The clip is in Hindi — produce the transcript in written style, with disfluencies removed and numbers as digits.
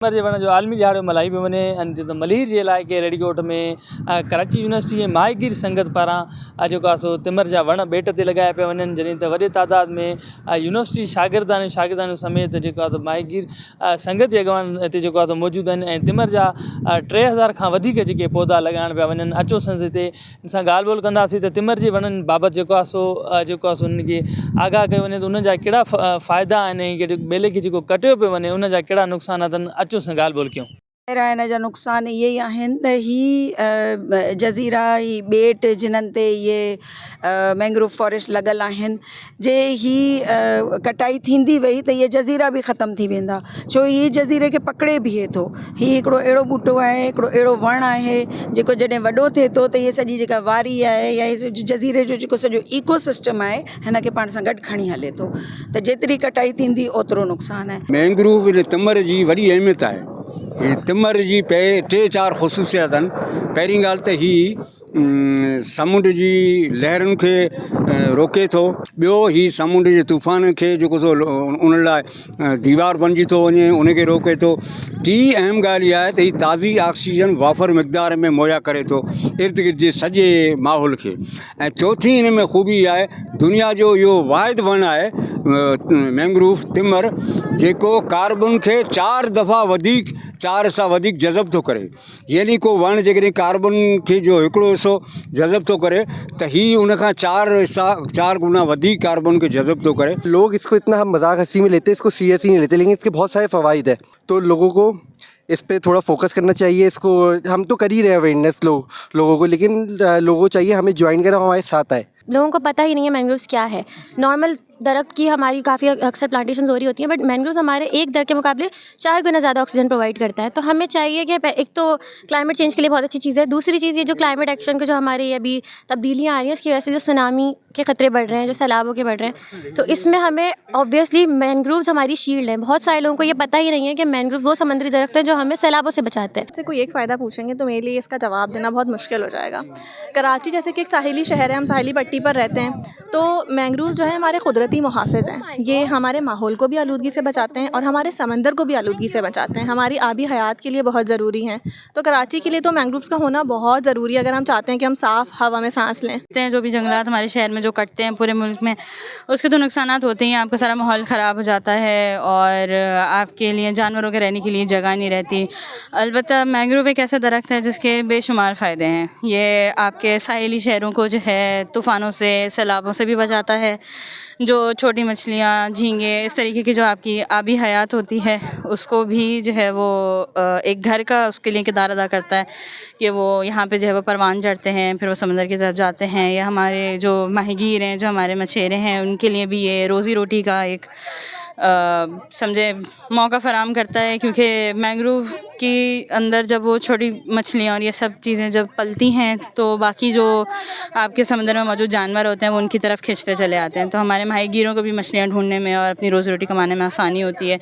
तिमर जे वण जो आलमी ॾियारो मल्हाई पियो वञे ऐं मलीर जे इलाइक़े रेडीकोट में कराची यूनिवर्सिटी ऐं माहिगीर संगत पारां जेको आहे सो तिमर जा वण ॿेट ते लॻाया पिया वञनि, जॾहिं त वॾे तादाद में यूनिवर्सिटी शागिर्दान समेत जेको आहे माहिगीर संगत जे अॻवान हिते जेको आहे मौजूदु आहिनि ऐं तिमर जा 3000 खां वधीक जेके पौधा लॻाइण पिया वञनि। अचो संस हिते असां ॻाल्हि ॿोल कंदासीं त तिमर जे वणनि बाबति जेको आहे सो उनखे आगाह कयो वञे त उन जा कहिड़ा फ़ाइदा आहिनि ऐं ॿेले खे जेको कटियो पियो वञे उन जा कहिड़ा नुक़सान अथनि। अचो सां ॻाल्हि ॿोल कयूं। हिन जा नुक़सान इहे ई आहिनि त ही जज़ीरा ही ॿेट जिन्हनि ते इहे मैंग्रोव फॉरेस्ट लॻल आहिनि, जे ही कटाई थींदी वई त इहे जज़ीरा बि ख़तमु थी वेंदा, छो ही जज़ीरे खे पकिड़े बीहे थो। ही हिकिड़ो अहिड़ो ॿूटो आहे, हिकिड़ो अहिड़ो वणु आहे जेको जॾहिं वॾो थिए थो त इहे सॼी जेका वारी आहे या जज़ीरे जो जेको सॼो इकोसिस्टम आहे हिन खे पाण सां गॾु खणी हले थो, त जेतिरी कटाई थींदी ओतिरो नुक़सान आहे। मैंग्रोव तिमर जी वॾी अहमियत आहे। तिमर जी 3-4 ख़ुशूसियत आहिनि। पहिरीं ॻाल्हि त ही समुंड जी लहरुनि खे रोके थो। ॿियो ही समुंड जे तूफ़ान खे जेको सो उन लाइ दीवार बणिजी थो वञे, उनखे रोके थो। टी अहम ॻाल्हि इहा आहे त ही ताज़ी ऑक्सीजन वाफ़र मिक़दार में मुहैया करे थो इर्द गिर्द जे सॼे माहौल खे। ऐं चौथी हिन में ख़ूबी आहे, दुनिया जो इहो वाहिद वणु आहे मैंग्रोव तिमर जेको कार्बन खे 4 दफ़ा वधीक 4 सां वधीक जज़ब थो करे। यानी को वणु जेकॾहिं कार्बन खे जो हिकिड़ो हिसो जज़ब थो करे त ही उनखां 4 गुना वधीक कार्बन खे जज़ब थो करे। लोग इसको इतना हम मजाक हंसी में लेते हैं, इसको सीरियस ही नहीं लेते, लेकिन इसके बहुत सारे फ़वाइद है, तो लोगों को इस पे थोड़ा फोकस करना चाहिए। इसको हम तो कर ही रहे हैं अवेयरनेस लोगों को, लेकिन लोगों को चाहिए हमें ज्वाइन करें, हमारे साथ आए। लोगों को पता ही नहीं है मैंग्रोव्स क्या है। नॉर्मल दरख्त की हमारी काफ़ी अक्सर प्लांटेशन हो रही होती हैं, बट मैंग्रोव्स हमारे एक दर के मुकाबले 4 गुना ज़्यादा ऑक्सीजन प्रोवाइड करता है। तो हमें चाहिए कि एक तो क्लाइमेट चेंज के लिए बहुत अच्छी चीज़ है, दूसरी चीज़ ये जो क्लाइमेट एक्शन के जो हमारे अभी तब्दीलियाँ आ रही हैं उसकी वजह से जो सुनामी के ख़तरे बढ़ रहे हैं, जो सैलाबों के बढ़ रहे हैं, तो इसमें हमें ऑब्वियसली मैंग्रोव्स हमारी शील्ड हैं। बहुत सारे लोगों को ये पता ही नहीं है कि मैंग्रोव वो समुद्री दरख्त है जो हमें सैलाबों से बचाते हैं। से कोई एक फ़ायदा पूछेंगे तो मेरे लिए इसका जवाब देना बहुत मुश्किल हो जाएगा। कराची जैसे कि एक साहिली शहर है, हम साहिली पट्टी पर रहते हैं, तो मैंग्रोव जो है हमारे कुदरती मुहाफ़िज़ हैं। ये हमारे माहौल को भी आलूदगी से बचाते हैं और हमारे समंदर को भी आलूदगी से बचाते हैं, हमारी आबी हयात के लिए बहुत ज़रूरी हैं। तो कराची के लिए तो मैंग्रोव्स का होना बहुत ज़रूरी है अगर हम चाहते हैं कि हम साफ़ हवा में सांस लें। जो भी जंगलात हमारे शहर में जो कटते हैं पूरे मुल्क में, उसके तो नुकसानात होते हैं। आपका सारा माहौल ख़राब हो जाता है और आपके लिए जानवरों के रहने के लिए जगह नहीं रहती। अलबत्ता मैंग्रोव एक ऐसा दरख्त है जिसके बेशुमार फ़ायदे हैं। ये आपके साहिली शहरों को जो है तूफ़ानों से, सैलाबों से भी बचाता है। जो छोटी मछलियाँ, झींगे, इस तरीके की जो आपकी आबी हयात होती है उसको भी जो है वो एक घर का उसके लिए किरदार अदा करता है कि वो यहाँ पे जो है वो परवान चढ़ते हैं, फिर वो समंदर की तरफ जाते हैं। या हमारे जो माहीगीर हैं, जो हमारे मछेरे हैं, उनके लिए भी ये रोज़ी रोटी का एक समझे मौका फ़राहम करता है, क्योंकि मैंग्रोव के अंदर जब वो छोटी मछलियाँ और ये सब चीज़ें जब पलती हैं तो बाकी जो आपके समंदर में मौजूद जानवर होते हैं वो उनकी तरफ खिंचते चले आते हैं। तो हमारे माहीगीरों को भी मछलियाँ ढूंढने में और अपनी रोज़ी रोटी कमाने में आसानी होती है।